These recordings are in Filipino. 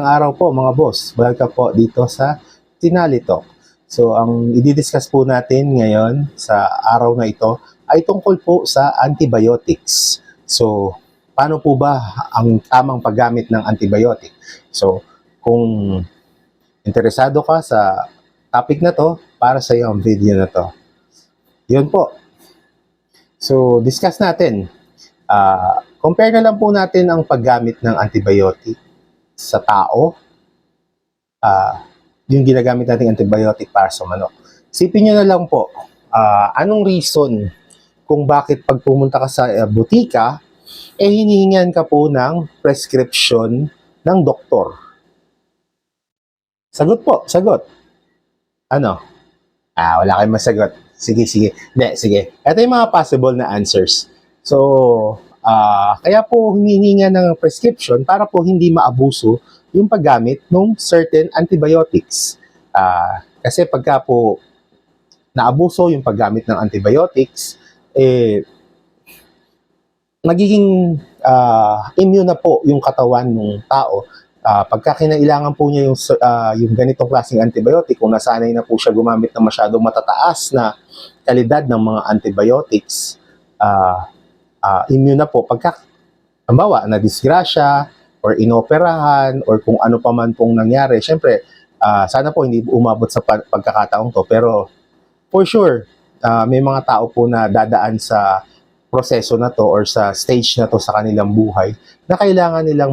araw po mga boss. Welcome po dito sa Tinali Talk. So ang i-discuss po natin ngayon sa araw na ito ay tungkol po sa antibiotics. So paano po ba ang tamang paggamit ng antibiotic? So kung interesado ka sa topic na to, para sa iyo ang video na to. Yun po. So discuss natin. Compare na lang po natin ang paggamit ng antibiotic sa tao, yung ginagamit nating antibiotic para sa manok. Isipin nyo na lang po, anong reason kung bakit pag pumunta ka sa butika, hinihingan ka po ng prescription ng doktor? Sagot po, sagot. Ano? Wala kayong masagot. Sige. Sige. Ito yung mga possible na answers. So, kaya po hinihinga ng prescription para po hindi maabuso yung paggamit ng certain antibiotics. Kasi pagka po naabuso yung paggamit ng antibiotics, nagiging immune na po yung katawan ng tao. Pagka kinailangan po niya yung ganitong klaseng antibiotic, kung nasanay na po siya gumamit ng masyadong matataas na kalidad ng mga antibiotics, immune na po pagka halimbawa na disgrasya or inoperahan or kung ano pa man pong nangyari. Syempre, sana po hindi umabot sa pagkakataong to, pero for sure, may mga tao po na dadaan sa proseso na to or sa stage na to sa kanilang buhay na kailangan nilang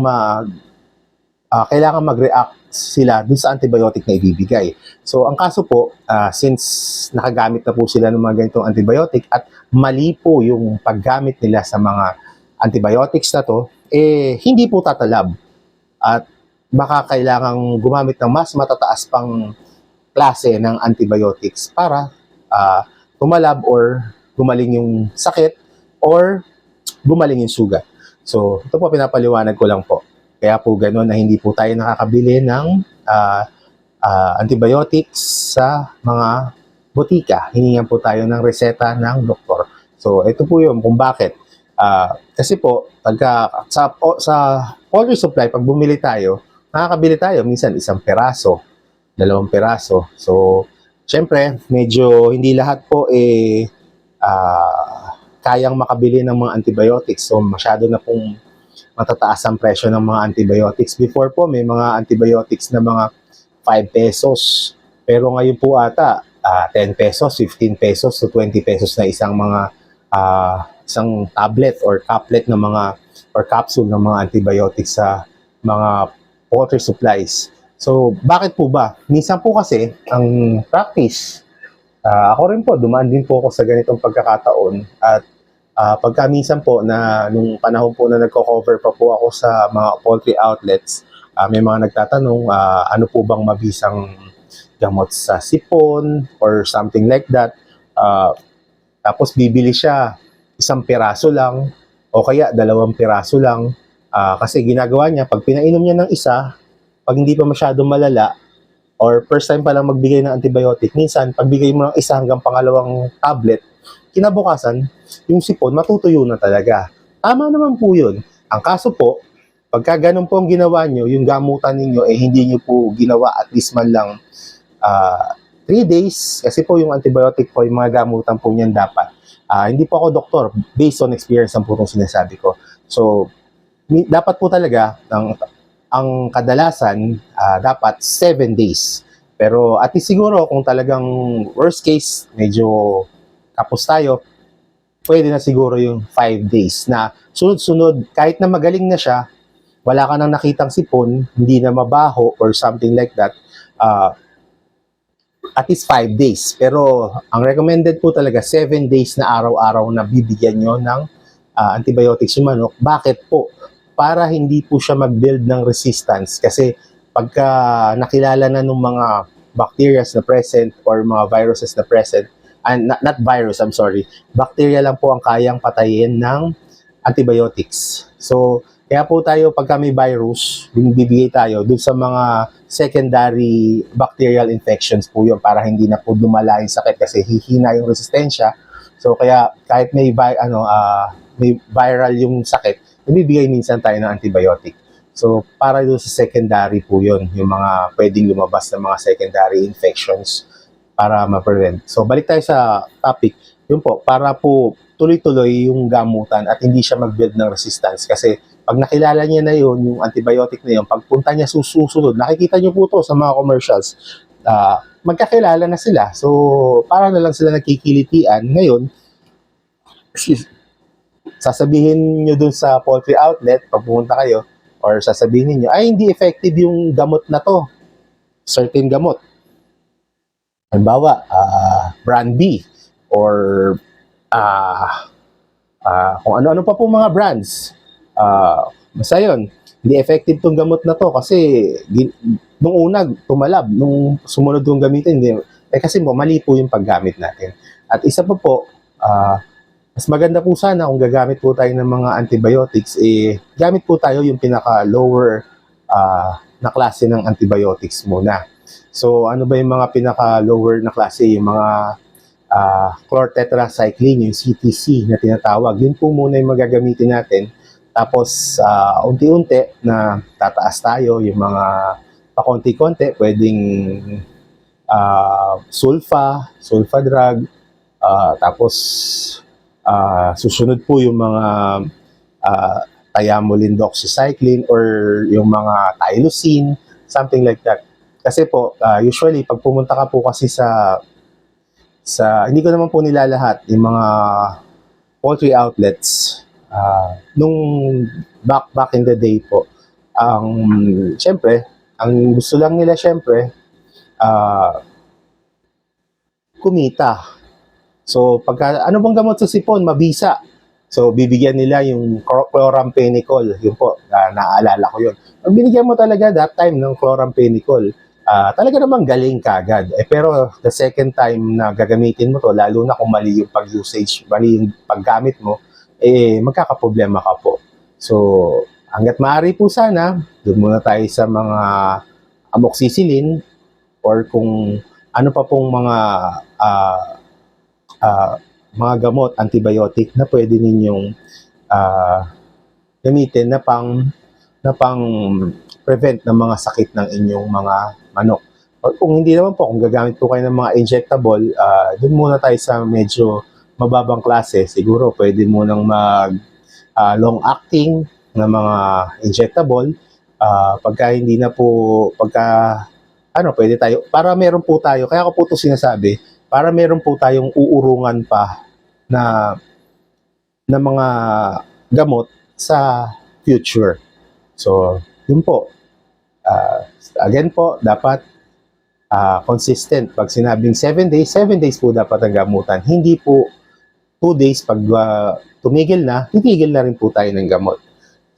kailangan mag-react sila dun sa antibiotic na ibibigay. So, ang kaso po, since nakagamit na po sila ng mga ganitong antibiotic at mali po yung paggamit nila sa mga antibiotics na to, hindi po tatalab. At baka kailangang gumamit ng mas matataas pang klase ng antibiotics para tumalab or gumaling yung sakit or gumaling yung sugat. So, ito po pinapaliwanag ko lang po. Kaya po gano'n na hindi po tayo nakakabili ng antibiotics sa mga butika. Hiningan po tayo ng reseta ng doktor. So, ito po yun kung bakit. Kasi po, sa poultry supply, pag bumili tayo, nakakabili tayo minsan 1 peraso, 2 peraso. So, syempre, medyo hindi lahat po kayang makabili ng mga antibiotics. So, masyado na pong matataas ang presyo ng mga antibiotics. Before po, may mga antibiotics na mga 5 pesos. Pero ngayon po ata, 10 pesos, 15 pesos to 20 pesos na isang tablet or caplet ng mga or capsule ng mga antibiotics sa mga poultry supplies. So, bakit po ba? Minsan po kasi, ang practice, ako rin po, dumaan din po ako sa ganitong pagkakataon at pagka minsan po na nung panahon po na nagko-cover pa po ako sa mga poultry outlets, may mga nagtatanong ano po bang mabisang gamot sa sipon or something like that. Tapos bibili siya 1 piraso lang o kaya 2 piraso lang kasi ginagawa niya pag pinainom niya ng isa, pag hindi pa masyadong malala or first time pa lang magbigay ng antibiotic, minsan pagbigay mo ng isa hanggang pangalawang tablet, kinabukasan, yung sipon, matutuyo na talaga. Tama naman po yun. Ang kaso po, pagka ganun po ang ginawa nyo, yung gamutan ninyo, hindi nyo po ginawa at least man lang 3 days, kasi po yung antibiotic po, yung mga gamutan po niyan dapat. Hindi po ako doktor, based on experience ang po itong sinasabi ko. So, dapat po talaga, ang kadalasan, dapat 7 days. Pero at least siguro, kung talagang worst case, medyo kapos tayo, pwede na siguro yung 5 days na sunod-sunod, kahit na magaling na siya, wala ka nang nakitang sipon, hindi na mabaho or something like that, at least 5 days. Pero ang recommended po talaga, 7 days na araw-araw na bibigyan nyo ng antibiotics yung manok. Bakit po? Para hindi po siya mag-build ng resistance. Kasi pagka nakilala na ng mga bacteria na present or mga viruses na present, not virus, I'm sorry. Bacteria lang po ang kayang patayin ng antibiotics. So, kaya po tayo pagka may virus, binibigay tayo dun sa mga secondary bacterial infections po yun para hindi na po lumala yung sakit kasi hihina yung resistensya. So, kaya kahit may viral yung sakit, nabibigay minsan tayo ng antibiotic. So, para doon sa secondary po yun, yung mga pwedeng lumabas na mga secondary infections para ma-prevent. So, balik tayo sa topic. Yun po, para po tuloy-tuloy yung gamutan at hindi siya mag-build ng resistance. Kasi pag nakilala niya na yun, yung antibiotic na yun, pagpunta niya susunod, nakikita niyo po to sa mga commercials, magkakilala na sila. So, para na lang sila nagkikilitian. Ngayon, sasabihin nyo dun sa poultry outlet, pag pumunta kayo, or sasabihin niyo ay hindi effective yung gamot na to, certain gamot. Halimbawa, brand B, or kung ano-ano pa po mga brands. Basta yun, hindi effective tong gamot na to kasi nung una tumalab, nung sumunod yung gamitin, hindi, kasi mali po yung paggamit natin. At isa pa po, mas maganda po sana kung gagamit po tayo ng mga antibiotics, gamit po tayo yung pinaka-lower na klase ng antibiotics muna. So, ano ba yung mga pinaka-lower na klase? Yung mga chlortetracycline, yung CTC na tinatawag. Yun po muna yung magagamitin natin. Tapos, unti-unti na tataas tayo, yung mga pakonti-konti, pwedeng sulfa drug, tapos susunod po yung mga thiamulin doxycycline or yung mga tylosin, something like that. Kasi po, usually, pag pumunta ka po kasi sa hindi ko naman po nilalahat, yung mga poultry outlets, nung back in the day po, syempre, ang gusto lang nila syempre, kumita. So, pagka, ano bang gamot sa sipon? Mabisa. So, bibigyan nila yung chloramphenicol. Yun po, naaalala ko yun. Pag binigyan mo talaga that time ng chloramphenicol, talaga namang galing kagad. Pero the second time na gagamitin mo to, lalo na kung mali yung pag-usage, mali yung paggamit mo, magkakaproblema ka po. So, hanggat maaari po sana, doon muna tayo sa mga amoxicillin or kung ano pa pong mga gamot, antibiotic na pwede ninyong gamitin na pang prevent ng mga sakit ng inyong mga manok. Or kung hindi naman po, kung gagamit po kayo ng mga injectable, dun muna tayo sa medyo mababang klase. Siguro pwede munang mag long-acting na mga injectable. Pagka hindi na po, pwede tayo, para meron po tayo, kaya ko po ito sinasabi, para meron po tayong uurungan pa na mga gamot sa future. So, yun po. Again po, dapat consistent. Pag sinabing 7 days, 7 days po dapat ang gamutan. Hindi po 2 days pag tumigil na, titigil na rin po tayo ng gamot.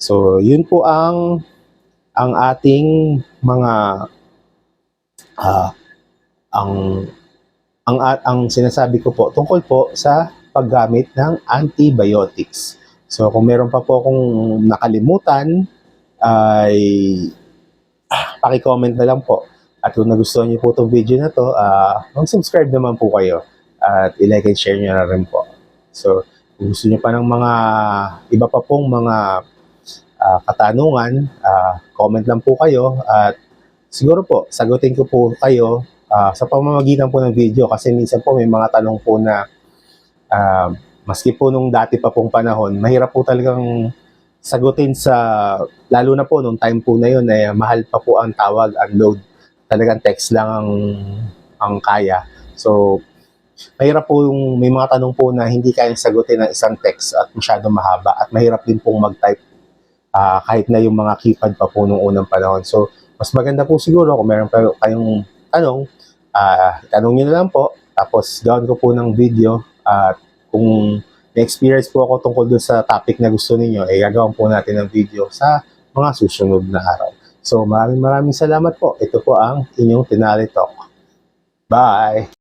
So, yun po ang ating mga ang sinasabi ko po tungkol po sa paggamit ng antibiotics. So, kung meron pa po akong nakalimutan, ay paki-comment na lang po. At kung nagustuhan niyo po itong video na to, mag-subscribe naman po kayo at i-like and share niyo na rin po. So, kung gusto niyo pa ng mga iba pa pong mga katanungan, comment lang po kayo at siguro po, sagutin ko po kayo sa pamamagitan po ng video kasi minsan po may mga tanong po na maski po nung dati pa pong panahon, mahirap po talagang sagutin lalo na po nung time po na yun, mahal pa po ang tawag, ang load. Talagang text lang ang kaya. So, mahirap po may mga tanong po na hindi kayang sagutin ng isang text at masyadong mahaba at mahirap din pong mag-type kahit na yung mga keypad pa po nung unang panahon. So, mas maganda po siguro kung meron kayong tanong, tanong nyo na lang po. Tapos, gawin ko po ng video at kung may experience po ako tungkol dun sa topic na gusto ninyo, gagawin po natin ng video sa mga susunod na araw. So, maraming salamat po. Ito po ang inyong Tinali Talk. Bye!